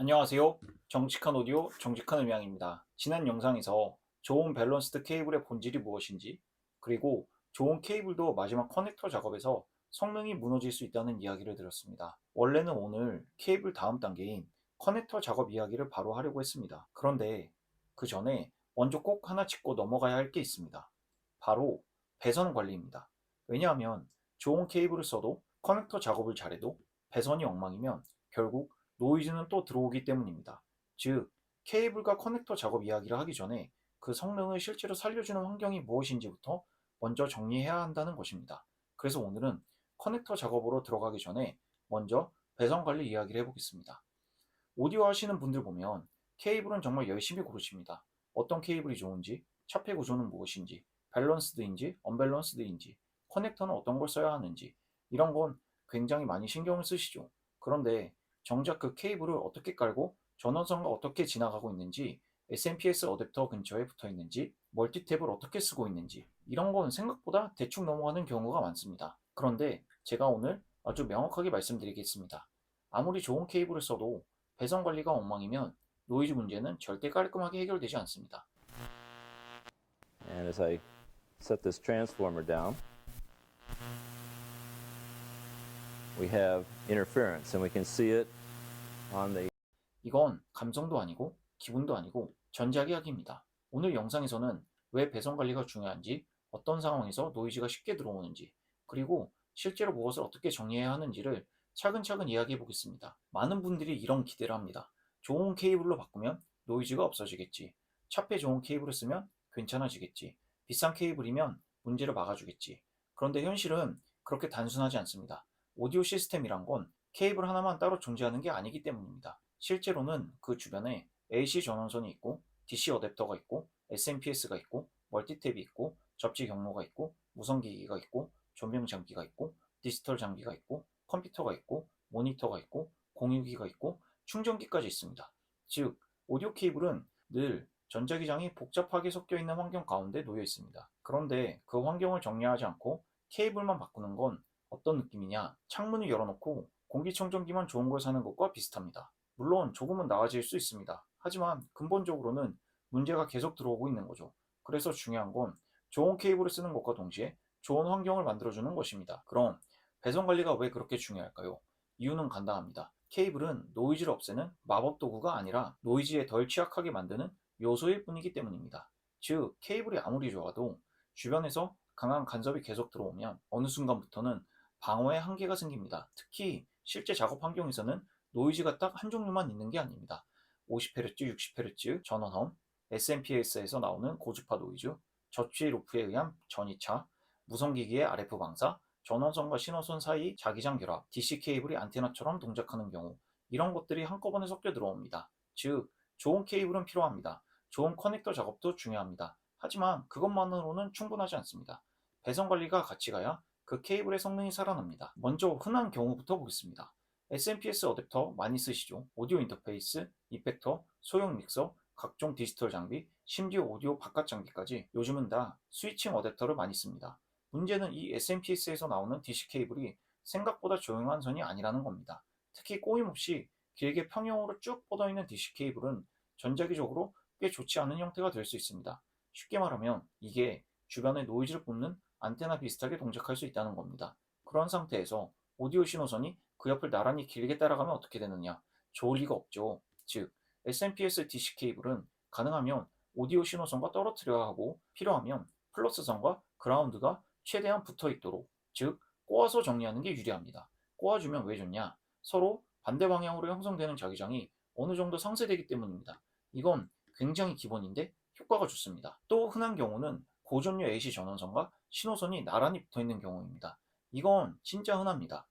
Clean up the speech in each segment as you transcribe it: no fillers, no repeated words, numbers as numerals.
안녕하세요. 정직한 오디오, 정직한 음향입니다. 지난 영상에서 좋은 밸런스드 케이블의 본질이 무엇인지, 그리고 좋은 케이블도 마지막 커넥터 작업에서 성능이 무너질 수 있다는 이야기를 드렸습니다. 원래는 오늘 케이블 다음 단계인 커넥터 작업 이야기를 바로 하려고 했습니다. 그런데 그 전에 먼저 꼭 하나 짚고 넘어가야 할 게 있습니다. 바로 배선 관리입니다. 왜냐하면 좋은 케이블을 써도 커넥터 작업을 잘해도 배선이 엉망이면 결국 노이즈는 또 들어오기 때문입니다. 즉, 케이블과 커넥터 작업 이야기를 하기 전에 그 성능을 실제로 살려주는 환경이 무엇인지부터 먼저 정리해야 한다는 것입니다. 그래서 오늘은 커넥터 작업으로 들어가기 전에 먼저 배선 관리 이야기를 해보겠습니다. 오디오 하시는 분들 보면 케이블은 정말 열심히 고르십니다. 어떤 케이블이 좋은지, 차폐 구조는 무엇인지, 밸런스드인지, 언밸런스드인지, 커넥터는 어떤 걸 써야 하는지, 이런 건 굉장히 많이 신경을 쓰시죠. 그런데 정작 그 케이블을 어떻게 깔고 전원선과 어떻게 지나가고 있는지, SMPS 어댑터 근처에 붙어 있는지, 멀티탭을 어떻게 쓰고 있는지, 이런 건 생각보다 대충 넘어가는 경우가 많습니다. 그런데 제가 오늘 아주 명확하게 말씀드리겠습니다. 아무리 좋은 케이블을 써도 배선 관리가 엉망이면 노이즈 문제는 절대 깔끔하게 해결되지 않습니다. And as I set this transformer down, we have interference, and we can see it on the. 이건 감성도 아니고 기분도 아니고 전자기학입니다. 오늘 영상에서는 왜 배선 관리가 중요한지, 어떤 상황에서 노이즈가 쉽게 들어오는지, 그리고 실제로 무엇을 어떻게 정리해야 하는지를 차근차근 이야기해 보겠습니다. 많은 분들이 이런 기대를 합니다. 좋은 케이블로 바꾸면 노이즈가 없어지겠지. 차폐 좋은 케이블을 쓰면 괜찮아지겠지. 비싼 케이블이면 문제를 막아주겠지. 그런데 현실은 그렇게 단순하지 않습니다. 오디오 시스템이란 건 케이블 하나만 따로 존재하는 게 아니기 때문입니다. 실제로는 그 주변에 AC 전원선이 있고, DC 어댑터가 있고, SMPS가 있고, 멀티탭이 있고, 접지 경로가 있고, 무선기기가 있고, 조명 장비가 있고, 디지털 장비가 있고, 컴퓨터가 있고, 모니터가 있고, 공유기가 있고, 충전기까지 있습니다. 즉, 오디오 케이블은 늘 전자기장이 복잡하게 섞여 있는 환경 가운데 놓여 있습니다. 그런데 그 환경을 정리하지 않고 케이블만 바꾸는 건 어떤 느낌이냐? 창문을 열어놓고 공기청정기만 좋은 걸 사는 것과 비슷합니다. 물론 조금은 나아질 수 있습니다. 하지만 근본적으로는 문제가 계속 들어오고 있는 거죠. 그래서 중요한 건 좋은 케이블을 쓰는 것과 동시에 좋은 환경을 만들어주는 것입니다. 그럼 배선 관리가 왜 그렇게 중요할까요? 이유는 간단합니다. 케이블은 노이즈를 없애는 마법 도구가 아니라 노이즈에 덜 취약하게 만드는 요소일 뿐이기 때문입니다. 즉, 케이블이 아무리 좋아도 주변에서 강한 간섭이 계속 들어오면 어느 순간부터는 방어에 한계가 생깁니다. 특히 실제 작업 환경에서는 노이즈가 딱 한 종류만 있는 게 아닙니다. 50Hz, 60Hz 전원험, SMPS에서 나오는 고주파 노이즈, 저취 루프에 의한 전이차, 무선기기의 RF 방사, 전원선과 신호선 사이 자기장 결합, DC 케이블이 안테나처럼 동작하는 경우, 이런 것들이 한꺼번에 섞여 들어옵니다. 즉, 좋은 케이블은 필요합니다. 좋은 커넥터 작업도 중요합니다. 하지만 그것만으로는 충분하지 않습니다. 배선 관리가 같이 가야 그 케이블의 성능이 살아납니다. 먼저 흔한 경우부터 보겠습니다. SMPS 어댑터 많이 쓰시죠? 오디오 인터페이스, 이펙터, 소형 믹서, 각종 디지털 장비, 심지어 오디오 바깥 장비까지 요즘은 다 스위칭 어댑터를 많이 씁니다. 문제는 이 SMPS에서 나오는 DC 케이블이 생각보다 조용한 선이 아니라는 겁니다. 특히 꼬임없이 길게 평형으로 쭉 뻗어있는 DC 케이블은 전자기적으로 꽤 좋지 않은 형태가 될 수 있습니다. 쉽게 말하면 이게 주변에 노이즈를 뿜는 안테나 비슷하게 동작할 수 있다는 겁니다. 그런 상태에서 오디오 신호선이 그 옆을 나란히 길게 따라가면 어떻게 되느냐? 좋을 리가 없죠. 즉, SMPS DC 케이블은 가능하면 오디오 신호선과 떨어뜨려야 하고, 필요하면 플러스선과 그라운드가 최대한 붙어 있도록, 즉 꼬아서 정리하는 게 유리합니다. 꼬아주면 왜 좋냐? 서로 반대 방향으로 형성되는 자기장이 어느 정도 상쇄되기 때문입니다. 이건 굉장히 기본인데 효과가 좋습니다. 또 흔한 경우는 고전류 AC 전원선과 신호선이 나란히 붙어 있는 경우입니다. 이건 진짜 흔합니다.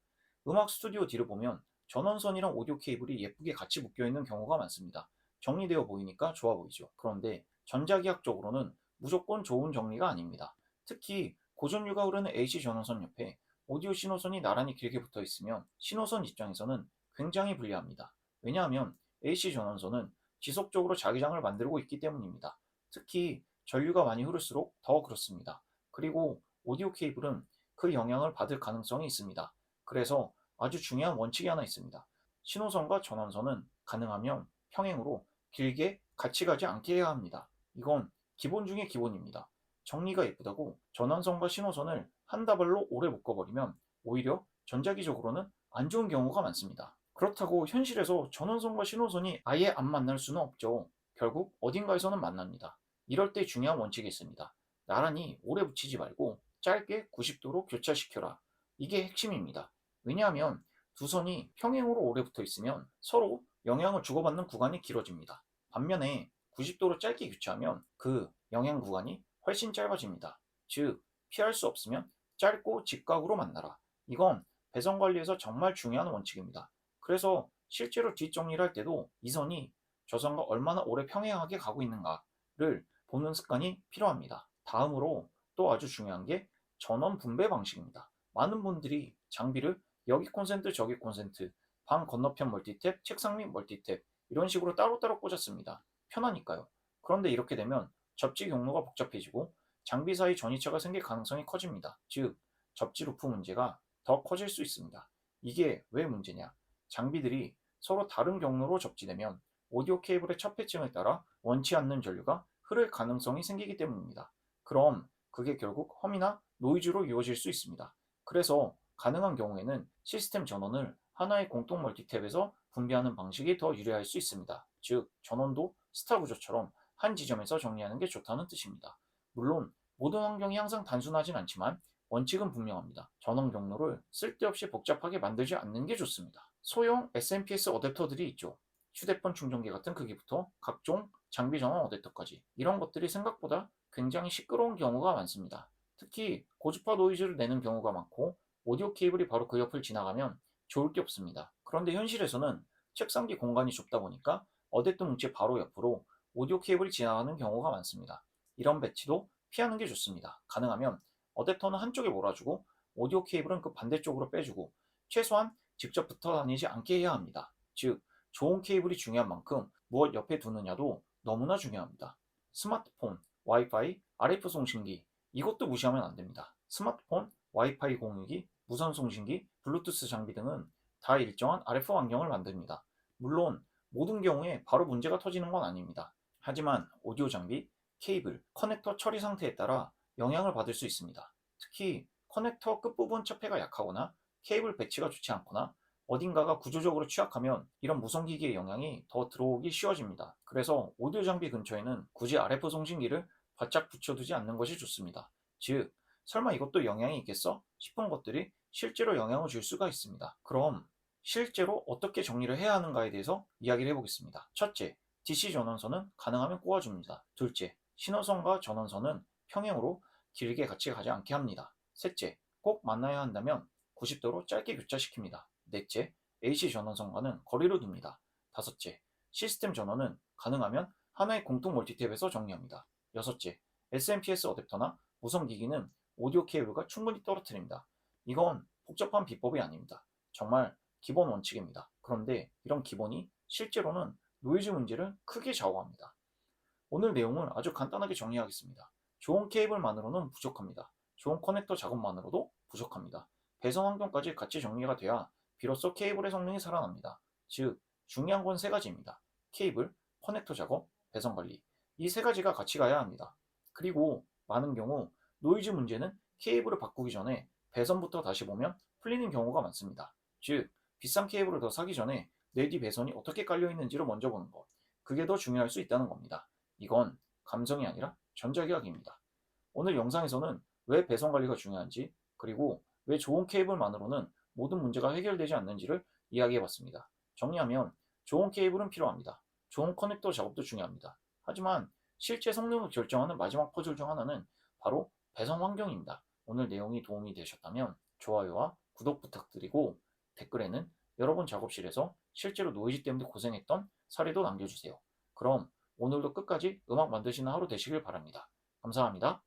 음악 스튜디오 뒤를 보면 전원선이랑 오디오 케이블이 예쁘게 같이 묶여 있는 경우가 많습니다. 정리되어 보이니까 좋아 보이죠. 그런데 전자기학적으로는 무조건 좋은 정리가 아닙니다. 특히 고전류가 흐르는 AC 전원선 옆에 오디오 신호선이 나란히 길게 붙어 있으면 신호선 입장에서는 굉장히 불리합니다. 왜냐하면 AC 전원선은 지속적으로 자기장을 만들고 있기 때문입니다. 특히 전류가 많이 흐를수록 더 그렇습니다. 그리고 오디오 케이블은 그 영향을 받을 가능성이 있습니다. 그래서 아주 중요한 원칙이 하나 있습니다. 신호선과 전원선은 가능하면 평행으로 길게 같이 가지 않게 해야 합니다. 이건 기본 중의 기본입니다. 정리가 예쁘다고 전원선과 신호선을 한 다발로 오래 묶어버리면 오히려 전자기적으로는 안 좋은 경우가 많습니다. 그렇다고 현실에서 전원선과 신호선이 아예 안 만날 수는 없죠. 결국 어딘가에서는 만납니다. 이럴 때 중요한 원칙이 있습니다. 나란히 오래 붙이지 말고 짧게 90도로 교차시켜라. 이게 핵심입니다. 왜냐하면 두 선이 평행으로 오래 붙어 있으면 서로 영향을 주고받는 구간이 길어집니다. 반면에 90도로 짧게 교차하면 그 영향 구간이 훨씬 짧아집니다. 즉, 피할 수 없으면 짧고 직각으로 만나라. 이건 배선 관리에서 정말 중요한 원칙입니다. 그래서 실제로 뒷정리를 할 때도 이 선이 저 선과 얼마나 오래 평행하게 가고 있는가를 보는 습관이 필요합니다. 다음으로 또 아주 중요한 게 전원 분배 방식입니다. 많은 분들이 장비를 여기 콘센트 저기 콘센트, 방 건너편 멀티탭, 책상 및 멀티탭 이런 식으로 따로따로 꽂았습니다. 편하니까요. 그런데 이렇게 되면 접지 경로가 복잡해지고 장비 사이 전이차가 생길 가능성이 커집니다. 즉, 접지 루프 문제가 더 커질 수 있습니다. 이게 왜 문제냐? 장비들이 서로 다른 경로로 접지되면 오디오 케이블의 첫 패층을 따라 원치 않는 전류가 흐를 가능성이 생기기 때문입니다. 그럼 그게 결국 험이나 노이즈로 이어질 수 있습니다. 그래서 가능한 경우에는 시스템 전원을 하나의 공통 멀티탭에서 분배하는 방식이 더 유리할 수 있습니다. 즉, 전원도 스타 구조처럼 한 지점에서 정리하는 게 좋다는 뜻입니다. 물론 모든 환경이 항상 단순하진 않지만 원칙은 분명합니다. 전원 경로를 쓸데없이 복잡하게 만들지 않는 게 좋습니다. 소형 SMPS 어댑터들이 있죠. 휴대폰 충전기 같은 크기부터 각종 장비 전원 어댑터까지 이런 것들이 생각보다 굉장히 시끄러운 경우가 많습니다. 특히 고주파 노이즈를 내는 경우가 많고 오디오 케이블이 바로 그 옆을 지나가면 좋을 게 없습니다. 그런데 현실에서는 책상 뒤 공간이 좁다 보니까 어댑터 뭉치 바로 옆으로 오디오 케이블이 지나가는 경우가 많습니다. 이런 배치도 피하는 게 좋습니다. 가능하면 어댑터는 한쪽에 몰아주고 오디오 케이블은 그 반대쪽으로 빼주고 최소한 직접 붙어 다니지 않게 해야 합니다. 즉, 좋은 케이블이 중요한 만큼 무엇 옆에 두느냐도 너무나 중요합니다. 스마트폰, 와이파이, RF 송신기 이것도 무시하면 안 됩니다. 스마트폰, 와이파이 공유기, 무선 송신기, 블루투스 장비 등은 다 일정한 RF 환경을 만듭니다. 물론 모든 경우에 바로 문제가 터지는 건 아닙니다. 하지만 오디오 장비, 케이블, 커넥터 처리 상태에 따라 영향을 받을 수 있습니다. 특히 커넥터 끝부분 첩회가 약하거나 케이블 배치가 좋지 않거나 어딘가가 구조적으로 취약하면 이런 무선기기의 영향이 더 들어오기 쉬워집니다. 그래서 오디오 장비 근처에는 굳이 RF 송신기를 바짝 붙여두지 않는 것이 좋습니다. 즉, 설마 이것도 영향이 있겠어? 싶은 것들이 실제로 영향을 줄 수가 있습니다. 그럼 실제로 어떻게 정리를 해야 하는가에 대해서 이야기를 해보겠습니다. 첫째, DC 전원선은 가능하면 꽂아줍니다. 둘째, 신호선과 전원선은 평행으로 길게 같이 가지 않게 합니다. 셋째, 꼭 만나야 한다면 90도로 짧게 교차시킵니다. 넷째, AC 전원선과는 거리를 둡니다. 다섯째, 시스템 전원은 가능하면 하나의 공통 멀티탭에서 정리합니다. 여섯째, SMPS 어댑터나 무선기기는 오디오 케이블과 충분히 떨어뜨립니다. 이건 복잡한 비법이 아닙니다. 정말 기본 원칙입니다. 그런데 이런 기본이 실제로는 노이즈 문제를 크게 좌우합니다. 오늘 내용을 아주 간단하게 정리하겠습니다. 좋은 케이블만으로는 부족합니다. 좋은 커넥터 작업만으로도 부족합니다. 배선 환경까지 같이 정리가 돼야 비로소 케이블의 성능이 살아납니다. 즉, 중요한 건 세 가지입니다. 케이블, 커넥터 작업, 배선 관리. 이 세 가지가 같이 가야 합니다. 그리고 많은 경우 노이즈 문제는 케이블을 바꾸기 전에 배선부터 다시 보면 풀리는 경우가 많습니다. 즉, 비싼 케이블을 더 사기 전에 내 뒤 배선이 어떻게 깔려 있는지를 먼저 보는 것. 그게 더 중요할 수 있다는 겁니다. 이건 감성이 아니라 전자기학입니다. 오늘 영상에서는 왜 배선 관리가 중요한지, 그리고 왜 좋은 케이블만으로는 모든 문제가 해결되지 않는지를 이야기해봤습니다. 정리하면 좋은 케이블은 필요합니다. 좋은 커넥터 작업도 중요합니다. 하지만 실제 성능을 결정하는 마지막 퍼즐 중 하나는 바로 배선 환경입니다. 오늘 내용이 도움이 되셨다면 좋아요와 구독 부탁드리고 댓글에는 여러분 작업실에서 실제로 노이즈 때문에 고생했던 사례도 남겨주세요. 그럼 오늘도 끝까지 음악 만드시는 하루 되시길 바랍니다. 감사합니다.